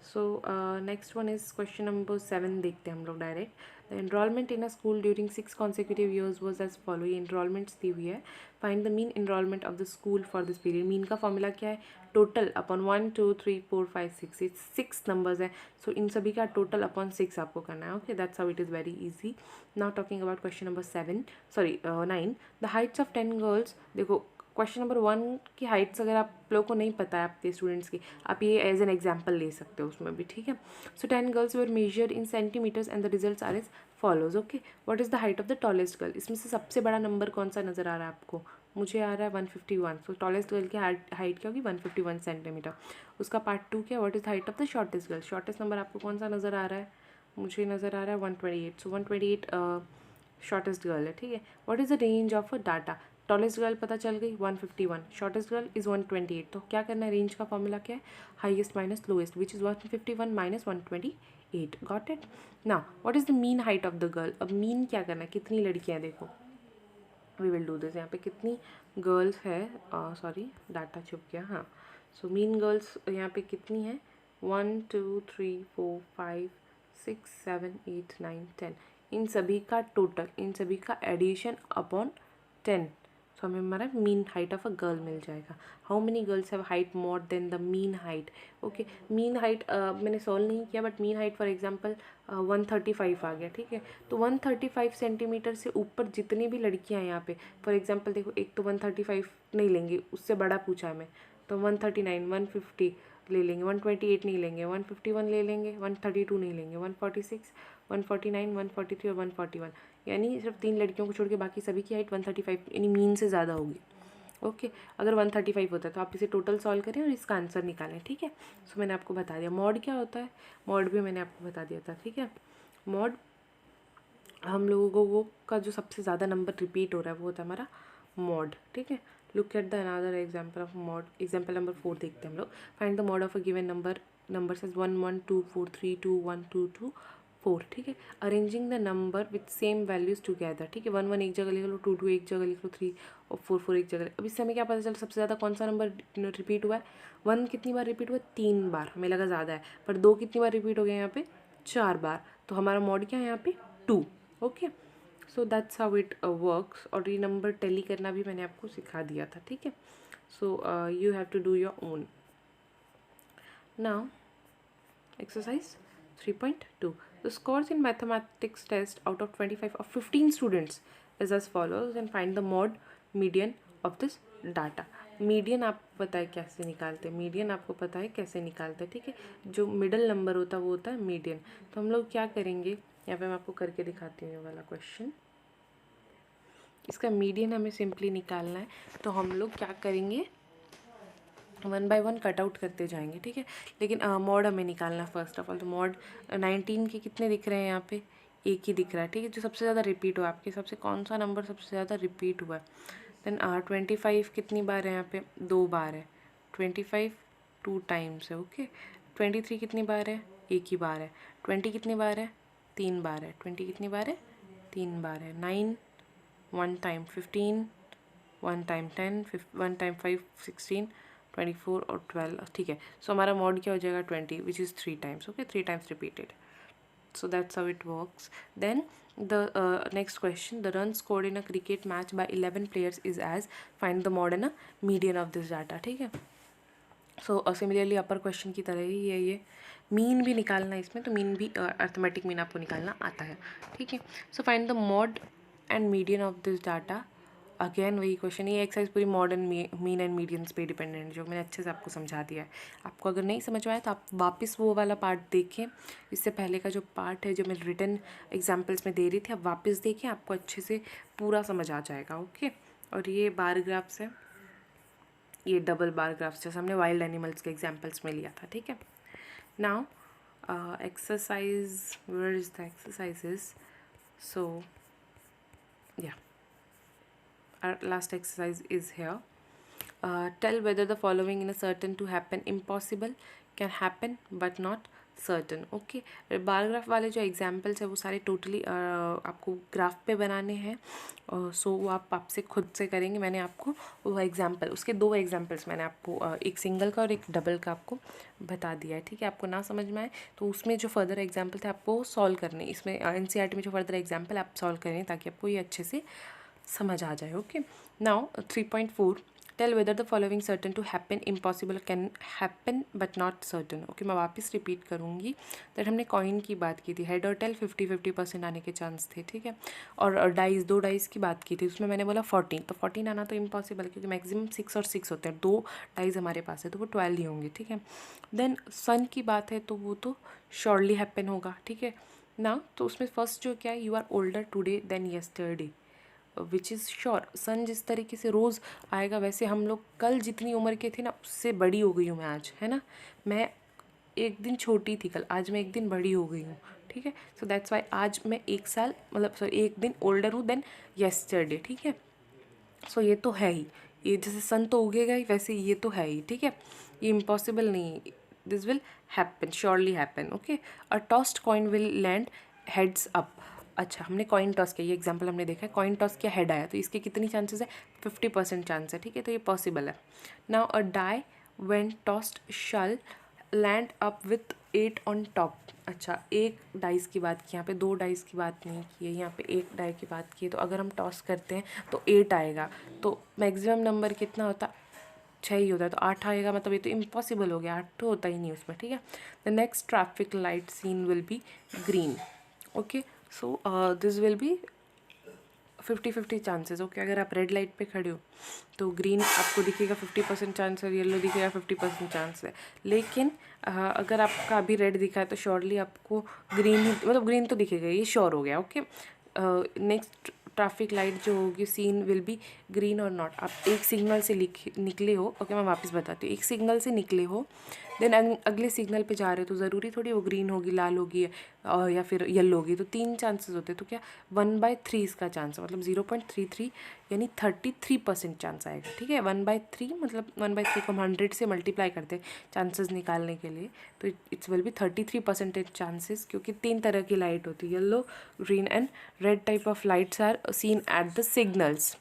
so next one is question number 7 देखते हैं हम लोग direct. The enrolment in a school during 6 consecutive years was as follow। ये एनरोलमेंट्स दी हुई है। Find the mean enrolment of the school for this period. Mean का formula क्या है, टोटल अपॉन 1 2 3 4 5 6, ये 6 नंबर्स है। सो इन सभी का टोटल अपॉन 6 आपको करना है। Okay, that's how it is very easy. Now talking about question number 9, the Heights of 10 girls. देखो क्वेश्चन नंबर 1 की हाइट्स अगर आप लोगों को नहीं पता है आपके स्टूडेंट्स की, आप ये एज एन एग्जाम्पल ले सकते हो उसमें भी। ठीक है, so 10 girls were measured in centimetres and the results are as follows. Okay, what is the height of the tallest girl. इसमें से सबसे बड़ा नंबर कौन सा नज़र आ रहा है आपको, मुझे आ रहा है 151। सो टॉलेस्ट गर्ल की हाइट क्या होगी, 151 सेंटीमीटर। उसका पार्ट 2 क्या, what is the height of the shortest girl. Shortest number आपको कौन सा नज़र आ रहा है, मुझे नज़र आ रहा है 128। सो 128 शॉर्टेस्ट गर्ल है। ठीक है, what is the range of a data. Tallest girl पता चल गई 151, शॉर्टेस्ट गर्ल इज़ 128। तो क्या करना है, रेंज का फॉर्मूला क्या है, highest minus lowest, which is 151 minus 128। Got it. Now what is the mean height of the girl. अब मीन क्या करना है, कितनी लड़कियाँ, देखो वी विल डू दिस। यहाँ पे कितनी गर्ल्स है, सॉरी डाटा छुप गया, हाँ। सो मीन गर्ल्स यहाँ पे कितनी है, 1 2 3 4 5 6 7 8 9 10। इन सभी का टोटल, इन सभी का एडिशन अपॉन 10, सो हमें हमारा mean height of a girl मिल जाएगा। How many girls have height more than the mean height. Okay, mean height मैंने सॉल्व नहीं किया, but mean height for example 135 आ गया। ठीक है, तो 135 सेंटीमीटर से ऊपर जितनी भी लड़कियां हैं यहाँ पे, फॉर एग्जांपल देखो, एक तो 135 नहीं लेंगे, उससे बड़ा पूछा है मैं, तो 139 150 ले लेंगे, 128 नहीं लेंगे, 151 ले लेंगे, 132 नहीं लेंगे, 146 149 143 और 141। यानी सिर्फ 3 लड़कियों को छोड़ के बाकी सभी की हाइट 135 यानी मीन से ज़्यादा होगी। ओके अगर 135 होता है तो आप इसे टोटल सॉल्व करें और इसका आंसर निकालें, ठीक है। सो मैंने आपको बता दिया मॉड क्या होता है, मॉड भी मैंने आपको बता दिया था, ठीक है। मॉड हम लोगों को का जो सबसे ज़्यादा नंबर रिपीट हो रहा है वो होता है हमारा मॉड, ठीक है। Look at the another example of mod, example number 4 देखते हैं हम लोग। Find the mode of a given number says 1 1 2 4 3 2 1 2 2 4, ठीक है। Arranging the number with same values together, ठीक है। 1 1 एक जगह लिख लो, 2 2 एक जगह लिख लो, 3 और 4 4 एक जगह। अब इससे हमें क्या पता चला सबसे ज़्यादा कौन सा नंबर रिपीट हुआ है। 1 कितनी बार रिपीट हुआ है, 3 बार, हमें लगा ज़्यादा है, पर 2 कितनी बार रिपीट हो गया यहाँ पे, 4 बार। तो हमारा मॉड क्या है यहाँ पे 2, okay. So that's how it works. और ये नंबर टेली करना भी मैंने आपको सिखा दिया था, ठीक है। So you have to do your own. Now exercise 3.2. The scores in mathematics test out of 25 of 15 students is as follows and find the mod median of this data. Median आप पता है कैसे निकालते हैं, मीडियन आपको पता है कैसे निकालते हैं, ठीक है। जो मिडल नंबर होता है वो होता है मीडियन। तो हम लोग क्या करेंगे, यहाँ पे मैं आपको करके दिखाती हूँ ये वाला क्वेश्चन। इसका मीडियन हमें सिंपली निकालना है, तो हम लोग क्या करेंगे, 1 बाय 1 कट आउट करते जाएंगे, ठीक है। लेकिन मॉड हमें निकालना फर्स्ट ऑफ ऑल। तो मॉड 19 के कितने दिख रहे हैं यहाँ पे, एक ही दिख रहा है, ठीक है। जो सबसे ज़्यादा रिपीट हुआ आपके हिसाब से कौन सा नंबर सबसे ज़्यादा रिपीट हुआ है। देन 25 कितनी बार है यहाँ पे, 2 बार है। 25 2 टाइम्स है, ओके। 23 कितनी बार है, एक ही बार है। 20 कितनी बार है, 3 बार है। 20 कितनी बार है, 3 बार है। 9 1 टाइम, 15 1 टाइम, 10 1 टाइम, 5 16 24 और 12, ठीक है। सो हमारा मॉड क्या हो जाएगा 20, which is 3 times, okay, 3 times repeated. So that's how it works. Then the next question, the runs scored in a cricket match by 11 players is as, find the mod and a median of this data, ठीक है। So similarly अपर question की तरह ही है ये, mean भी निकालना है इसमें, तो मीन भी अर्थमेटिक मीन आपको निकालना आता है, ठीक है। So find the mod and median of this data. Again वही क्वेश्चन, ये एक्सरसाइज पूरी मॉडर्न मीन एंड मीडियंस पे डिपेंडेंट, जो मैंने अच्छे से आपको समझा दिया है। आपको अगर नहीं समझ में आया तो आप वापस वो वाला पार्ट देखें, इससे पहले का जो पार्ट है जो मैं रिटन एग्जाम्पल्स में दे रही थी, आप वापस देखें, आपको अच्छे से पूरा समझ आ जाएगा, ओके। और ये बार ग्राफ्स है, ये डबल बार ग्राफ्स जैसे हमने वाइल्ड एनिमल्स के एग्जाम्पल्स में लिया था, ठीक है। Now exercise, where is the exercises, so या our last exercise is here. Tell whether the following in a certain to happen impossible, can happen but not certain, okay. Bar graph वाले जो examples है वो सारे totally आपको graph पे बनाने हैं, सो वो आप आपसे खुद से करेंगे। मैंने आपको वो एग्जाम्पल, उसके 2 एग्जाम्पल्स मैंने आपको एक सिंगल का और एक डबल का आपको बता दिया है, ठीक है। आपको ना समझ में आए तो उसमें जो फर्दर एग्जाम्पल थे आपको सॉल्व करने, इसमें NCERT में जो फर्दर एग्जाम्पल आप सॉल्व करें ताकि आपको ये अच्छे से समझ आ जाए, okay. Now 3.4, tell whether the following certain to happen, impossible can happen but not certain, okay. मैं वापस रिपीट करूँगी दैट हमने कॉइन की बात की थी, हेड और टेल 50-50% आने के चांस थे, ठीक है। और डाइस, 2 डाइस की बात की थी, उसमें मैंने बोला 14, तो 14 आना तो इम्पॉसिबल क्योंकि मैक्सिमम 6 और 6 होते हैं, 2 डाइस हमारे पास है तो वो 12 ही होंगे, ठीक है। देन सन की बात है तो वो तो श्योरली हैपन होगा, ठीक है ना। तो उसमें फर्स्ट जो क्या है, you are older today than yesterday, which is sure. Sun जिस तरीके से रोज़ आएगा वैसे हम लोग कल जितनी उम्र के थे ना उससे बड़ी हो गई हूँ मैं आज, है ना। मैं एक दिन छोटी थी कल, आज मैं एक दिन बड़ी हो गई हूँ, ठीक है। सो दैट्स वाई आज मैं 1 साल मतलब सॉरी 1 दिन ओल्डर हूँ देन येस्टरडे, ठीक है। सो ये तो है ही, ये जैसे सन तो उगेगा ही वैसे ये तो है ही, ठीक है। ये इम्पॉसिबल नहीं, this will happen, surely happen, okay. A tossed coin will land heads up. अच्छा, हमने कॉइन टॉस किया, ये एग्जांपल हमने देखा है, कॉइन टॉस किया, हेड आया, तो इसके कितनी चांसेस है, 50% चांस है, ठीक है। तो ये पॉसिबल है। Now a die when tossed shall land up with 8 on top. अच्छा, एक डाइस की बात की, यहाँ पे 2 डाइस की बात नहीं की है, यहाँ पे 1 डाई की बात की है। तो अगर हम टॉस करते हैं तो 8 आएगा, तो मैक्सिमम नंबर कितना होता, 6 ही होता है, तो 8 आएगा, मतलब ये तो इम्पॉसिबल हो गया, 8 तो होता ही नहीं उसमें, ठीक है। The next traffic light seen will be green, okay. So this will be 50-50 chances, okay. अगर आप रेड लाइट पे खड़े हो तो ग्रीन आपको दिखेगा 50% चांस है, येलो दिखेगा 50% चांस है। लेकिन अगर आपका अभी रेड दिखा है तो श्योरली आपको ग्रीन ही, मतलब ग्रीन तो दिखेगा, ये श्योर हो गया, ओके। नेक्स्ट ट्रैफिक लाइट जो होगी सीन विल बी ग्रीन और नॉट। आप एक सिग्नल से निकले हो, ओके मैं वापस बताती हूँ, एक सिग्नल से निकले हो देन अगले सिग्नल पे जा रहे हो तो ज़रूरी थोड़ी वो ग्रीन होगी, लाल होगी या फिर येलो होगी। तो 3 चांसेस होते हैं, तो क्या 1/3 इसका चांस है, मतलब 0.33 यानी 33% चांस आएगा। ठीक है, 1/3 मतलब 1/3 को हम 100 से मल्टीप्लाई करते हैं चांसेस निकालने के लिए, तो इट्स विल बी 33% चांसेस, क्योंकि 3 तरह की लाइट होती है, yellow, green and red type of lights are seen at the signals.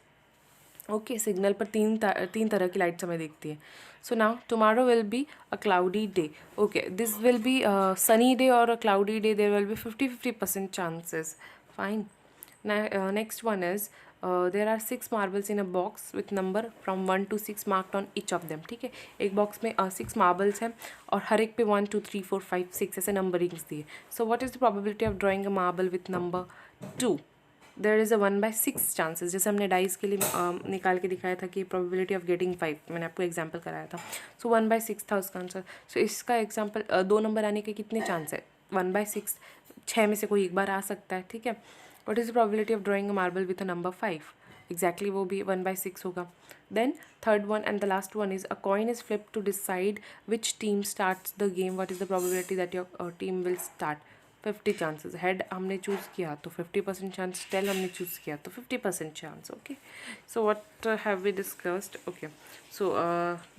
Okay, signal पर तीन तरह की लाइट्स हमें दिखती है। So now tomorrow will be a cloudy day. Okay, this will be sunny day और a cloudy day, there will be 50-50% chances. Fine. Next one is there are 6 marbles in a box with number from 1 to 6 marked on each of them. ठीक है, एक box में 6 marbles हैं और हर एक पे 1 2 3 4 5 6 ऐसे नंबरिंग्स दिए। So what is the probability of drawing a marble with number 2? There is a 1/6 chances. जैसे हमने डाइस के लिए निकाल के दिखाया था कि प्रोबेबिलिटी ऑफ गेटिंग 5, मैंने आपको एग्जांपल कराया था। सो 1/6 था उसका आंसर। सो इसका एग्जांपल 2 नंबर आने के कितने चांस है? 1/6, 6 में से कोई एक बार आ सकता है। ठीक है, what is the probability of drawing a marble with a number 5? Exactly वो भी 1/6 होगा। Then third one and the last one is a coin is flip to decide which team starts the game, what is the probability that your team will start? 50 chances. Head हमने choose किया तो 50% chance, tell हमने choose किया तो 50% chance. Okay, so what have we discussed? Okay, so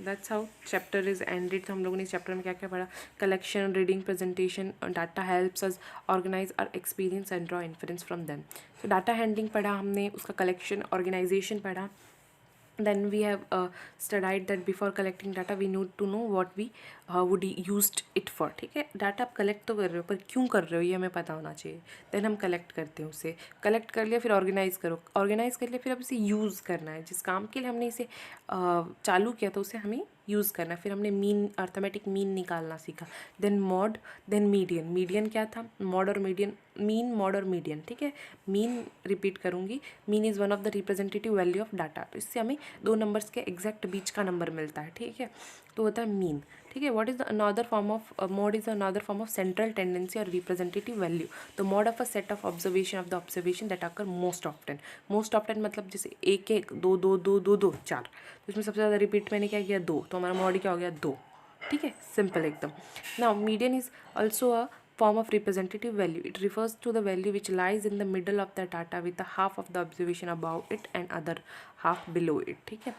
that's how chapter is ended. तो हम लोगों ने इस चैप्टर में क्या क्या पढ़ा? Collection, reading, presentation, data helps us organize our experience and draw inference from them. So data handling पढ़ा हमने, उसका कलेक्शन, ऑर्गेनाइजेशन पढ़ा। Then we have studied that before collecting data we need to know what we would used it for। ठीक है, data आप collect तो कर रहे हो पर क्यों कर रहे हो ये हमें पता होना चाहिए। देन हम कलेक्ट करते हैं उसे, कलेक्ट कर लिया फिर ऑर्गेनाइज करो, ऑर्गेनाइज कर लिया फिर अब इसे यूज़ करना है। जिस काम के लिए हमने इसे चालू किया था उसे हमें यूज़ करना है। फिर हमने मीन, अर्थमेटिक मीन निकालना सीखा। Then mod, then median. Median क्या था? मॉड और मीडियन, मीन, मॉड और मीडियन। ठीक है, मीन रिपीट करूँगी, mean is one of the representative value of data. तो इससे हमें 2 नंबर्स के एग्जैक्ट बीच का नंबर मिलता है। ठीक है, तो होता है मीन। ठीक है, what is the another form of mode? Is another form of central tendency और representative value. The mode of a set of observation of the observation that occur most often. Most often मतलब जैसे 1 1 2 2 2 2 2 4, तो इसमें सबसे ज़्यादा repeat मैंने क्या किया? 2, तो हमारा मॉड क्या हो गया? 2। ठीक है, सिंपल एकदम। Now median is also a form of representative value. It refers to the value which lies in the middle of the data with the half of the observation above it and other half below it। ठीक है,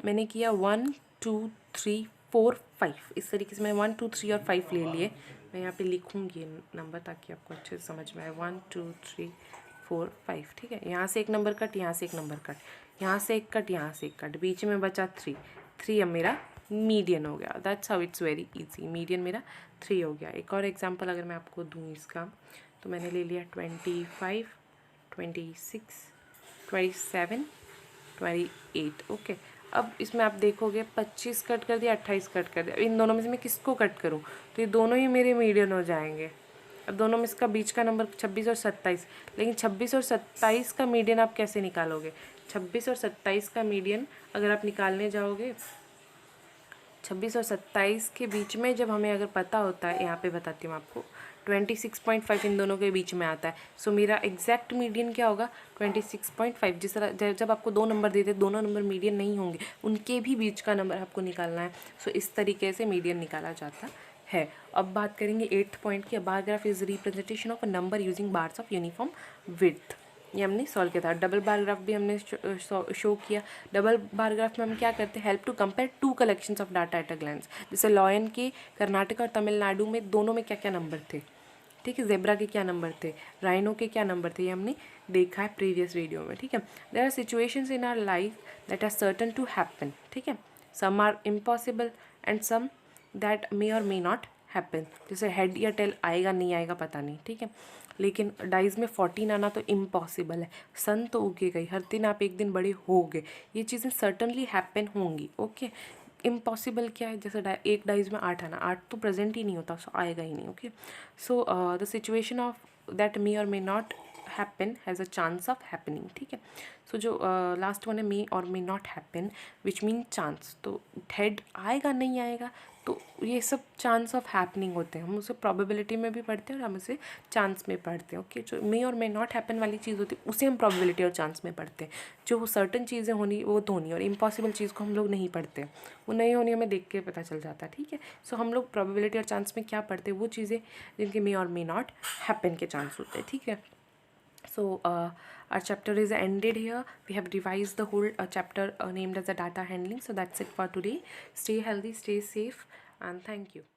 मैंने किया 1 2 3 4 5, इस तरीके से मैंने 1 2 3 और 5 ले लिए। मैं यहाँ पे लिखूँगी नंबर ताकि आपको अच्छे से समझ में आए। 1 2 3 4 5। ठीक है, यहाँ से एक नंबर कट, यहाँ से एक नंबर कट, यहाँ से एक कट, यहाँ से एक कट, बीच में बचा 3। 3 अब मेरा मीडियन हो गया। That's how it's very easy. Median मेरा 3 हो गया। एक और एग्जांपल अगर मैं आपको दूँ इसका, तो मैंने ले लिया 25 26 27 28। ओके, अब इसमें आप देखोगे 25 कट कर दिया, 28 कट कर दिया। इन दोनों में से मैं किसको कट करूँ? तो ये दोनों ही मेरे मीडियन हो जाएंगे। अब दोनों में इसका बीच का नंबर 26 और 27, लेकिन 26 और 27 का मीडियन आप कैसे निकालोगे? 26 और 27 का मीडियन अगर आप निकालने जाओगे, 26 और 27 के बीच में जब हमें अगर पता होता है, यहाँ पे बताती हूँ आपको, 26.5 इन दोनों के बीच में आता है। सो मेरा एग्जैक्ट मीडियन क्या होगा? 26.5। जिस तरह जब आपको 2 नंबर देते, दोनों नंबर मीडियन नहीं होंगे, उनके भी बीच का नंबर आपको निकालना है। सो इस तरीके से मीडियन निकाला जाता है। अब बात करेंगे 8th पॉइंट की। Bar graph is representation of a number using bars of uniform width. ये हमने सॉल्व किया था। डबल बार ग्राफ भी हमने शो किया। डबल बार ग्राफ में हम क्या करते हैं? Help to compare 2 collections of data at a glance. जैसे लॉयन के कर्नाटक और तमिलनाडु में दोनों में क्या क्या नंबर थे। ठीक है, जेब्रा के क्या नंबर थे, राइनो के क्या नंबर थे, ये हमने देखा है प्रीवियस वीडियो में। ठीक है, there are situations in our life that are certain to happen. ठीक है, some are impossible and some that may or may not happen. जैसे हेड या टेल आएगा नहीं आएगा पता नहीं। ठीक है, लेकिन डाइज में 14 आना तो इम्पॉसिबल है। सन तो उगेगा ही, हर दिन आप एक दिन बड़े होगे, ये चीज़ें सर्टनली हैपन होंगी। ओके, इम्पॉसिबल क्या है? जैसे एक डाइज में 8 आना, 8 तो प्रेजेंट ही नहीं होता, सो आएगा ही नहीं। Okay, so the situation of that may or may not happen has a chance of happening, ठीक है। सो जो लास्ट वन है may or may not happen which mean chance, तो हेड आएगा नहीं आएगा, तो ये सब चांस ऑफ हैपनिंग होते हैं। हम उसे प्रोबेबिलिटी में भी पढ़ते हैं और हम उसे चांस में पढ़ते हैं। ओके, जो मे और मे नॉट हैपन वाली चीज़ होती है उसे हम प्रोबेबिलिटी और चांस में पढ़ते हैं। जो सर्टन चीज़ें होनी वो तो होनी, और इम्पॉसिबल चीज़ को हम लोग नहीं पढ़ते, वो नहीं होनी हमें देख के पता चल जाता है, ठीक है। सो हम लोग प्रोबेबिलिटी और चांस में क्या पढ़ते हैं, वो चीज़ें जिनके मे और मे नॉट हैपन के चांस होते हैं, ठीक है। So our chapter is ended here. We have revised the whole chapter named as the data handling. So that's it for today. Stay healthy, stay safe, and thank you.